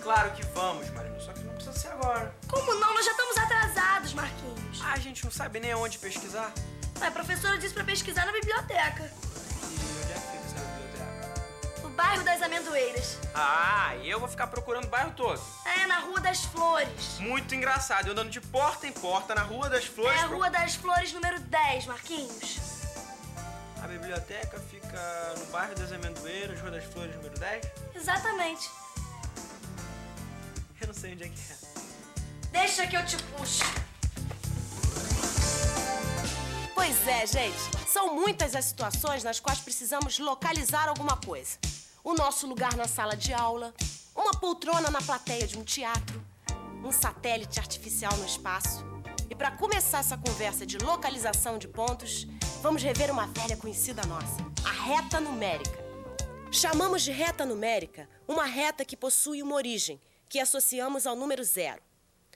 Claro que vamos, Marilu, só que não precisa ser agora. Como não? Nós já estamos atrasados, Marquinhos. Ah, a gente não sabe nem aonde pesquisar. A professora disse pra pesquisar na biblioteca. E onde é que fica essa biblioteca? No bairro das Amendoeiras. Ah, e eu vou ficar procurando o bairro todo. É, na Rua das Flores. Muito engraçado, eu andando de porta em porta na Rua das Flores. É a Rua das Flores número 10, Marquinhos. A biblioteca fica no bairro das Amendoeiras, Rua das Flores número 10? Exatamente. Eu não sei onde é que é. Deixa que eu te puxo. Pois é, gente. São muitas as situações nas quais precisamos localizar alguma coisa. O nosso lugar na sala de aula, uma poltrona na plateia de um teatro, um satélite artificial no espaço. E para começar essa conversa de localização de pontos, vamos rever uma velha conhecida nossa, a reta numérica. Chamamos de reta numérica uma reta que possui uma origem, que associamos ao número 0.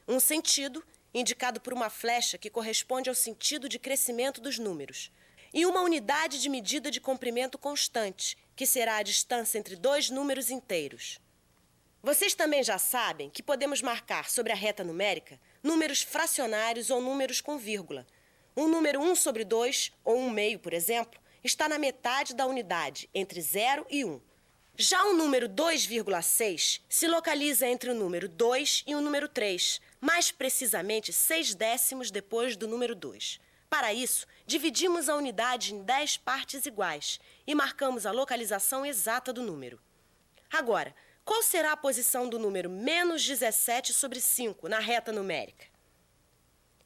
Um sentido, indicado por uma flecha que corresponde ao sentido de crescimento dos números. E uma unidade de medida de comprimento constante, que será a distância entre dois números inteiros. Vocês também já sabem que podemos marcar sobre a reta numérica números fracionários ou números com vírgula. Um número 1/2, ou 1/2, por exemplo, está na metade da unidade, entre 0 e 1. Já o número 2,6 se localiza entre o número 2 e o número 3, mais precisamente 6/10 depois do número 2. Para isso, dividimos a unidade em 10 partes iguais e marcamos a localização exata do número. Agora, qual será a posição do número menos 17/5 na reta numérica?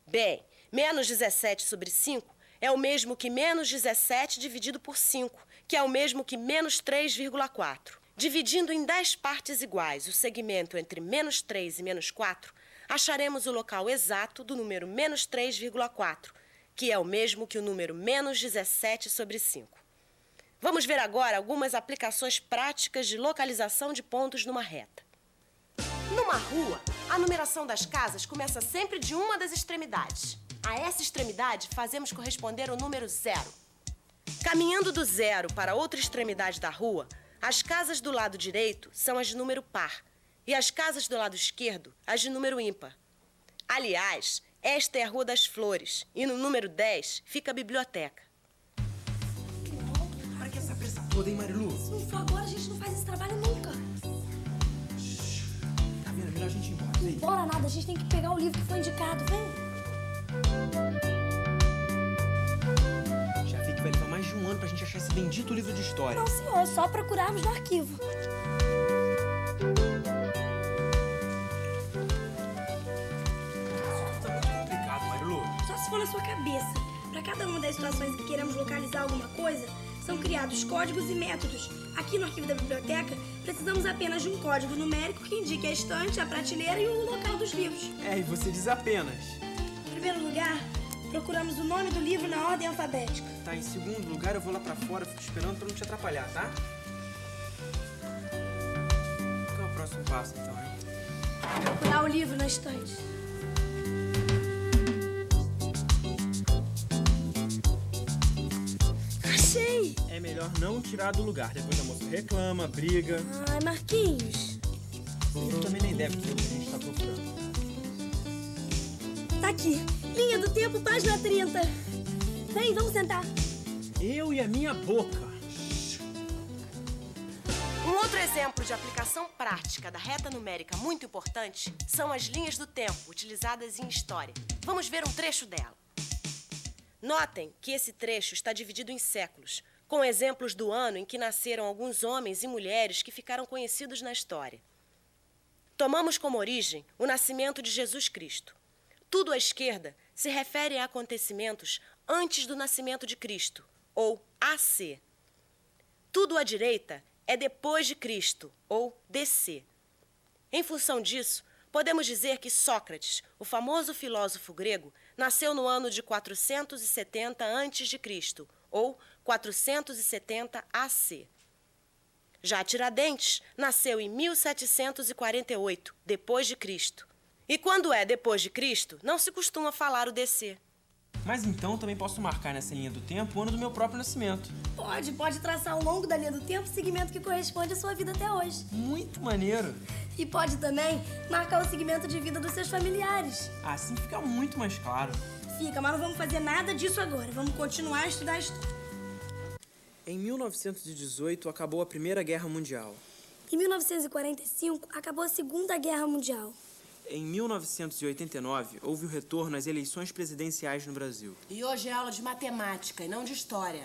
Bem, menos 17/5 é o mesmo que menos 17 dividido por 5, que é o mesmo que menos 3,4. Dividindo em 10 partes iguais o segmento entre menos 3 e menos 4, acharemos o local exato do número menos 3,4, que é o mesmo que o número menos 17/5. Vamos ver agora algumas aplicações práticas de localização de pontos numa reta. Numa rua, a numeração das casas começa sempre de uma das extremidades. A essa extremidade fazemos corresponder o número 0. Caminhando do 0 para outra extremidade da rua, as casas do lado direito são as de número par e as casas do lado esquerdo as de número ímpar. Aliás, esta é a Rua das Flores e no número 10 fica a biblioteca. Para que essa pressa toda, hein, Marilu? Se não for agora, a gente não faz esse trabalho nunca. Tá vendo? É melhor a gente ir embora. Vem. Bora nada, a gente tem que pegar o livro que foi indicado, vem. Já vi que vai levar mais de um ano pra gente achar esse bendito livro de história. Não, senhor, é só procurarmos no arquivo. Isso tudo tá muito complicado, Marilu. Só se for na sua cabeça. Para cada uma das situações que queremos localizar alguma coisa, são criados códigos e métodos. Aqui no arquivo da biblioteca, precisamos apenas de um código numérico que indique a estante, a prateleira e o local dos livros. É, e você diz apenas. Em primeiro lugar, procuramos o nome do livro na ordem alfabética. Tá, em segundo lugar, eu vou lá pra fora, fico esperando pra não te atrapalhar, tá? Qual é o próximo passo, então, hein? Procurar o livro na estante. Achei! É melhor não tirar do lugar, depois a moça reclama, briga. Ai, Marquinhos. O livro também nem deve ter o que a gente tá procurando. Tá aqui. Linha do Tempo, página 30. Vem, vamos sentar. Eu e a minha boca. Um outro exemplo de aplicação prática da reta numérica muito importante são as linhas do tempo utilizadas em história. Vamos ver um trecho dela. Notem que esse trecho está dividido em séculos, com exemplos do ano em que nasceram alguns homens e mulheres que ficaram conhecidos na história. Tomamos como origem o nascimento de Jesus Cristo. Tudo à esquerda se refere a acontecimentos antes do nascimento de Cristo, ou AC. Tudo à direita é depois de Cristo, ou DC. Em função disso, podemos dizer que Sócrates, o famoso filósofo grego, nasceu no ano de 470 a.C., ou 470 AC. Já Tiradentes nasceu em 1748, depois de Cristo. E quando é depois de Cristo, não se costuma falar o DC. Mas então também posso marcar nessa linha do tempo o ano do meu próprio nascimento. Pode traçar ao longo da linha do tempo o segmento que corresponde à sua vida até hoje. Muito maneiro. E pode também marcar o segmento de vida dos seus familiares. Assim fica muito mais claro. Fica, mas não vamos fazer nada disso agora. Vamos continuar a estudar a história. Em 1918 acabou a Primeira Guerra Mundial. Em 1945, acabou a Segunda Guerra Mundial. Em 1989, houve o retorno às eleições presidenciais no Brasil. E hoje é aula de matemática e não de história.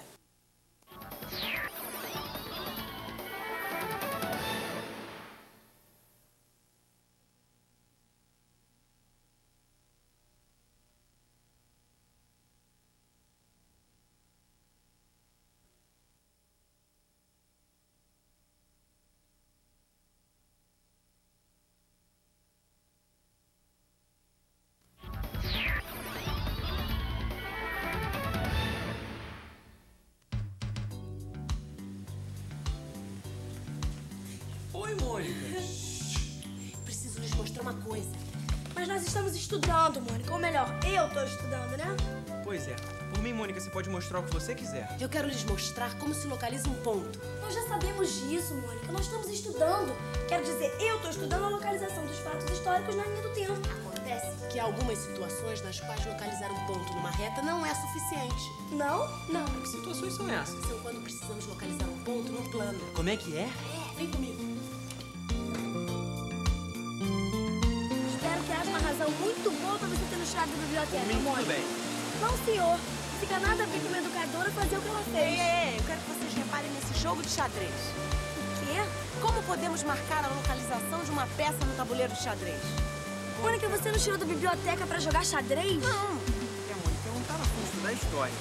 Oi, Mônica. Preciso lhes mostrar uma coisa. Mas nós estamos estudando, Mônica. Ou melhor, eu tô estudando, né? Pois é. Por mim, Mônica, você pode mostrar o que você quiser. Eu quero lhes mostrar como se localiza um ponto. Nós já sabemos disso, Mônica. Nós estamos estudando. Quero dizer, eu tô estudando a localização dos fatos históricos na linha do tempo. Acontece que há algumas situações nas quais localizar um ponto numa reta não é suficiente. Não? Não. Que situações são essas? São quando precisamos localizar um ponto num plano. Como é que é? Vem comigo. Espero que haja uma razão muito boa pra você ter nos tirado da biblioteca, Por mim, Mônica. tudo bem. Não, senhor. Fica nada a ver com uma educadora fazer o que ela fez. Eu quero que vocês reparem nesse jogo de xadrez. O quê? Como podemos marcar a localização de uma peça no tabuleiro de xadrez? Mônica, você nos tirou da biblioteca pra jogar xadrez? Não. Mônica, eu não tava afim de estudar história.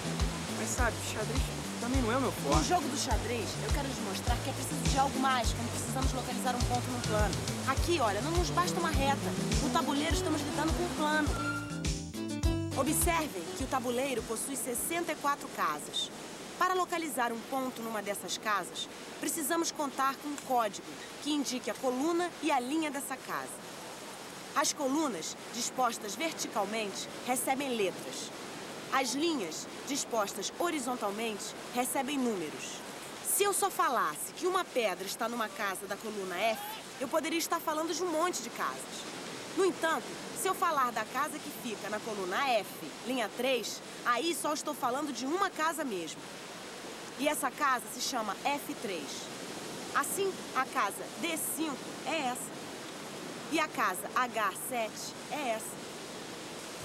Mas sabe, xadrez também não é o meu No forte. jogo do xadrez, eu quero lhes mostrar que é preciso de algo mais, como precisamos localizar um ponto no plano. Aqui, olha, não nos basta uma reta. No tabuleiro estamos lidando com um plano. Observem que o tabuleiro possui 64 casas. Para localizar um ponto numa dessas casas, precisamos contar com um código que indique a coluna e a linha dessa casa. As colunas, dispostas verticalmente, recebem letras. As linhas, dispostas horizontalmente, recebem números. Se eu só falasse que uma pedra está numa casa da coluna F, eu poderia estar falando de um monte de casas. No entanto, se eu falar da casa que fica na coluna F, linha 3, aí só estou falando de uma casa mesmo. E essa casa se chama F3. Assim, a casa D5 é essa. E a casa H7 é essa.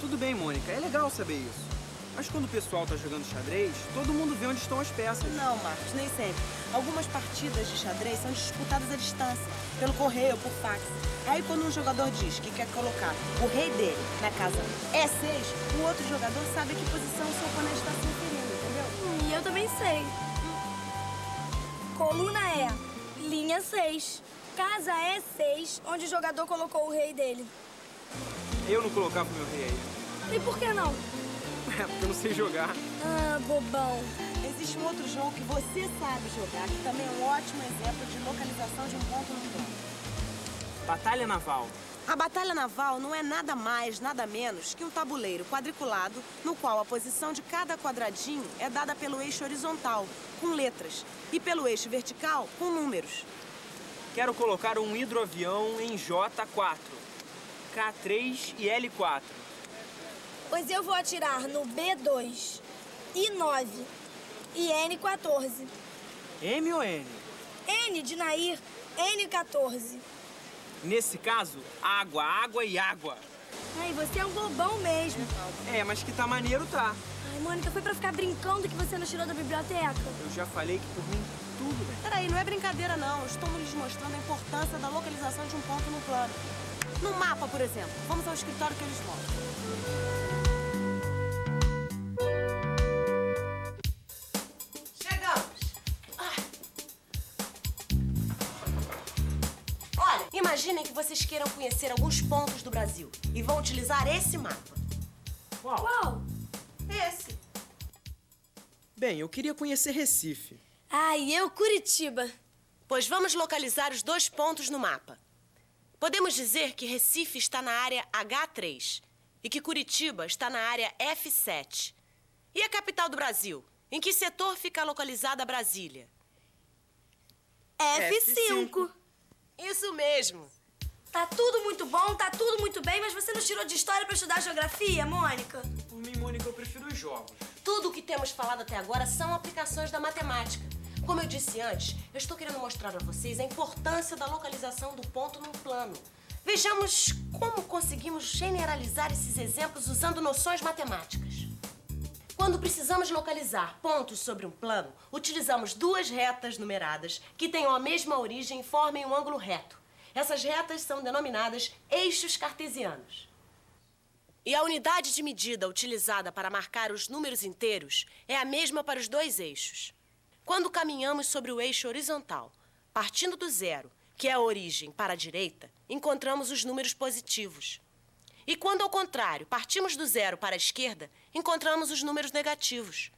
Tudo bem, Mônica, é legal saber isso. Mas quando o pessoal tá jogando xadrez, todo mundo vê onde estão as peças. Não, Marcos, nem sempre. Algumas partidas de xadrez são disputadas à distância, pelo correio ou por fax. Aí quando um jogador diz que quer colocar o rei dele na casa E6, o outro jogador sabe a que posição o seu oponente está se referindo, entendeu? E eu também sei. Coluna E, linha 6. Casa E6, onde o jogador colocou o rei dele. Eu não colocava o meu rei aí. E por que não? É, porque eu não sei jogar. Ah, bobão. Existe um outro jogo que você sabe jogar, que também é um ótimo exemplo de localização de um ponto no plano. Batalha naval. A batalha naval não é nada mais, nada menos que um tabuleiro quadriculado no qual a posição de cada quadradinho é dada pelo eixo horizontal, com letras, e pelo eixo vertical, com números. Quero colocar um hidroavião em J4, K3 e L4. Pois eu vou atirar no B2, I9 e N14. M ou N? N de Nair, N14. Nesse caso, água, água e água. Ai, você é um bobão mesmo. É, mas que tá maneiro, tá. Ai, Mônica, foi pra ficar brincando que você nos tirou da biblioteca? Eu já falei que por mim tudo bem. Peraí, não é brincadeira não. Eu estou lhes mostrando a importância da localização de um ponto no plano. No mapa, por exemplo. Vamos ao escritório que eles mostram. Olha, imaginem que vocês queiram conhecer alguns pontos do Brasil e vão utilizar esse mapa. Qual? Esse. Bem, eu queria conhecer Recife. Ai, eu Curitiba. Pois vamos localizar os dois pontos no mapa. Podemos dizer que Recife está na área H3 e que Curitiba está na área F7. E a capital do Brasil? Em que setor fica localizada Brasília? F5. Isso mesmo. Tá tudo muito bom, tá tudo muito bem, mas você nos tirou de história pra estudar geografia, Mônica? Por mim, Mônica, eu prefiro os jogos. Tudo o que temos falado até agora são aplicações da matemática. Como eu disse antes, eu estou querendo mostrar a vocês a importância da localização do ponto num plano. Vejamos como conseguimos generalizar esses exemplos usando noções matemáticas. Quando precisamos localizar pontos sobre um plano, utilizamos duas retas numeradas que tenham a mesma origem e formem um ângulo reto. Essas retas são denominadas eixos cartesianos. E a unidade de medida utilizada para marcar os números inteiros é a mesma para os dois eixos. Quando caminhamos sobre o eixo horizontal, partindo do zero, que é a origem, para a direita, encontramos os números positivos. E quando, ao contrário, partimos do zero para a esquerda, encontramos os números negativos.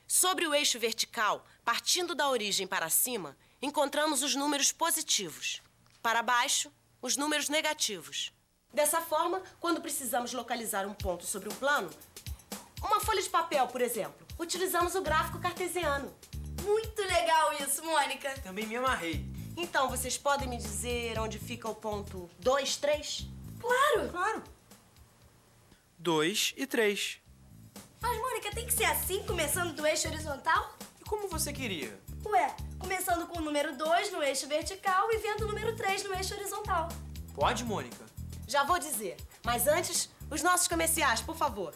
Sobre o eixo vertical, partindo da origem para cima, encontramos os números positivos. Para baixo, os números negativos. Dessa forma, quando precisamos localizar um ponto sobre um plano, uma folha de papel, por exemplo, utilizamos o gráfico cartesiano. Muito legal isso, Mônica. Também me amarrei. Então, vocês podem me dizer onde fica o ponto 2, 3? Claro. Claro. 2 e 3. Mas, Mônica, tem que ser assim, começando do eixo horizontal? E como você queria? Ué, começando com o número 2 no eixo vertical e vendo o número 3 no eixo horizontal. Pode, Mônica? Já vou dizer. Mas antes, os nossos comerciais, por favor.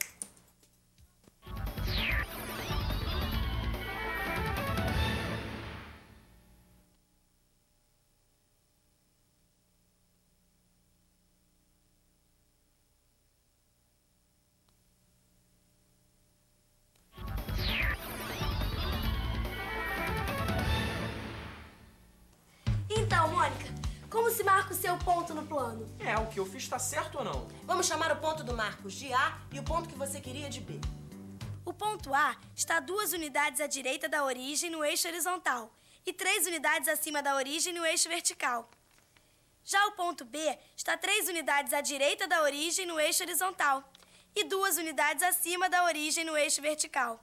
Então, Mônica, como se marca o seu ponto no plano? O que eu fiz tá certo ou não? Vamos chamar o ponto do Marcos de A e o ponto que você queria de B. O ponto A está 2 unidades à direita da origem no eixo horizontal e 3 unidades acima da origem no eixo vertical. Já o ponto B está 3 unidades à direita da origem no eixo horizontal e 2 unidades acima da origem no eixo vertical.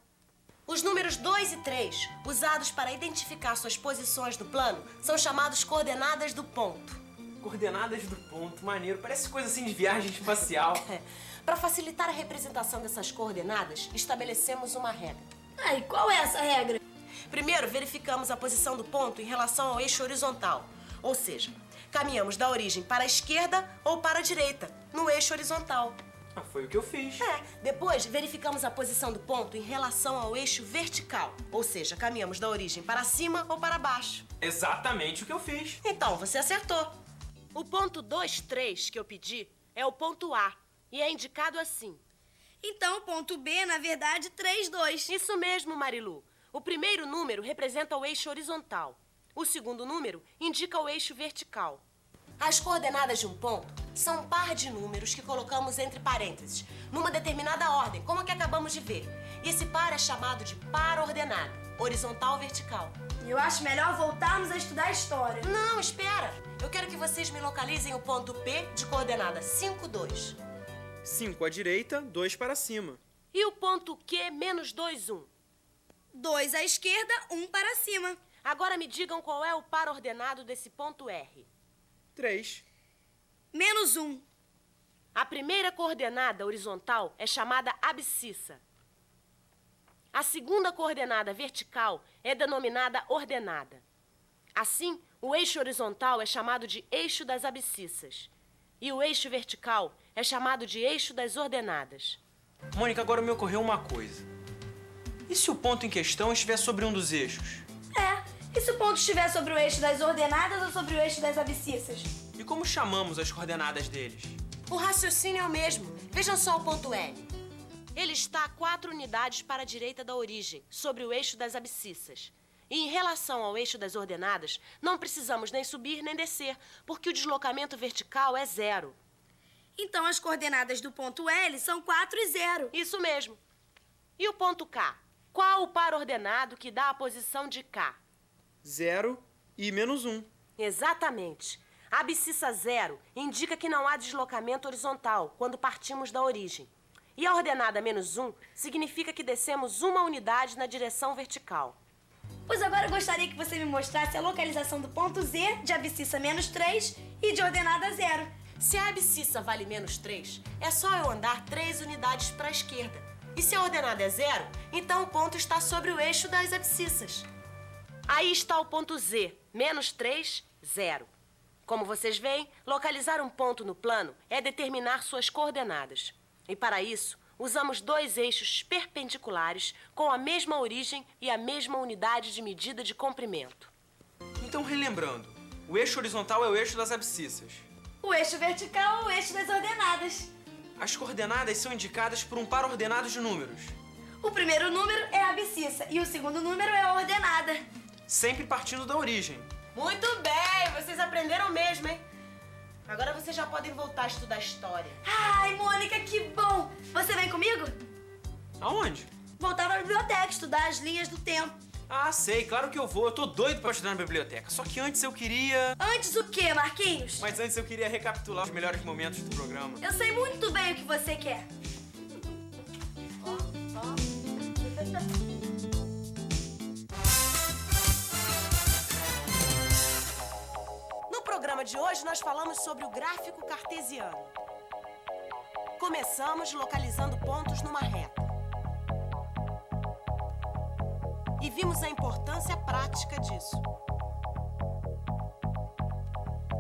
Os números 2 e 3, usados para identificar suas posições no plano, são chamados coordenadas do ponto. Coordenadas do ponto, maneiro. Parece coisa assim de viagem espacial. Para facilitar a representação dessas coordenadas, estabelecemos uma regra. E qual é essa regra? Primeiro, verificamos a posição do ponto em relação ao eixo horizontal. Ou seja, caminhamos da origem para a esquerda ou para a direita, no eixo horizontal. Foi o que eu fiz. Depois, verificamos a posição do ponto em relação ao eixo vertical. Ou seja, caminhamos da origem para cima ou para baixo. Exatamente o que eu fiz. Então, você acertou. O ponto 2, 3 que eu pedi é o ponto A e é indicado assim. Então, o ponto B, na verdade, 3, 2. Isso mesmo, Marilu. O primeiro número representa o eixo horizontal. O segundo número indica o eixo vertical. As coordenadas de um ponto são um par de números que colocamos entre parênteses, numa determinada ordem, como a que acabamos de ver. E esse par é chamado de par ordenado, horizontal ou vertical. Eu acho melhor voltarmos a estudar história. Não, espera. Eu quero que vocês me localizem o ponto P de coordenada 5, 2. 5 à direita, 2 para cima. E o ponto Q menos 2, 1. 2 à esquerda, 1 para cima. Agora me digam qual é o par ordenado desse ponto R. 3. Menos 1. A primeira coordenada horizontal é chamada abscissa. A segunda coordenada vertical é denominada ordenada. Assim, o eixo horizontal é chamado de eixo das abscissas. E o eixo vertical é chamado de eixo das ordenadas. Mônica, agora me ocorreu uma coisa. E se o ponto em questão estiver sobre um dos eixos? E se o ponto estiver sobre o eixo das ordenadas ou sobre o eixo das abscissas? E como chamamos as coordenadas deles? O raciocínio é o mesmo. Vejam só o ponto L. Ele está a 4 unidades para a direita da origem, sobre o eixo das abscissas. E em relação ao eixo das ordenadas, não precisamos nem subir nem descer, porque o deslocamento vertical é 0. Então as coordenadas do ponto L são 4 e 0. Isso mesmo. E o ponto K? Qual o par ordenado que dá a posição de K? 0 e menos 1. Exatamente. A abscissa 0 indica que não há deslocamento horizontal quando partimos da origem. E a ordenada -1 significa que descemos uma unidade na direção vertical. Pois agora eu gostaria que você me mostrasse a localização do ponto Z de abscissa -3 e de ordenada 0. Se a abscissa vale -3, é só eu andar 3 unidades para a esquerda. E se a ordenada é 0, então o ponto está sobre o eixo das abscissas. Aí está o ponto Z, -3, 0. Como vocês veem, localizar um ponto no plano é determinar suas coordenadas. E para isso, usamos 2 eixos perpendiculares com a mesma origem e a mesma unidade de medida de comprimento. Então, relembrando, o eixo horizontal é o eixo das abscissas. O eixo vertical é o eixo das ordenadas. As coordenadas são indicadas por um par ordenado de números, O primeiro número é a abscissa e o segundo número é a ordenada. sempre partindo da origem. Muito bem, vocês aprenderam mesmo, hein? Agora vocês já podem voltar a estudar história. Ai, Mônica, que bom! Você vem comigo? Aonde? Voltar pra biblioteca, estudar as linhas do tempo. Ah, sei, claro que eu vou. Eu tô doido pra estudar na biblioteca. Só que antes eu queria... Antes o quê, Marquinhos? Mas antes eu queria recapitular os melhores momentos do programa. Eu sei muito bem o que você quer. No programa de hoje, nós falamos sobre o gráfico cartesiano. Começamos localizando pontos numa reta. E vimos a importância prática disso.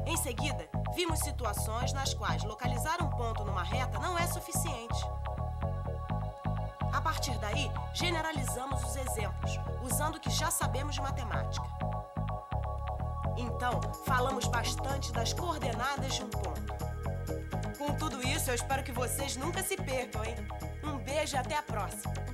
Em seguida, vimos situações nas quais localizar um ponto numa reta não é suficiente. A partir daí, generalizamos os exemplos, usando o que já sabemos de matemática. Então, falamos bastante das coordenadas de um ponto. Com tudo isso, eu espero que vocês nunca se percam, hein? Um beijo e até a próxima!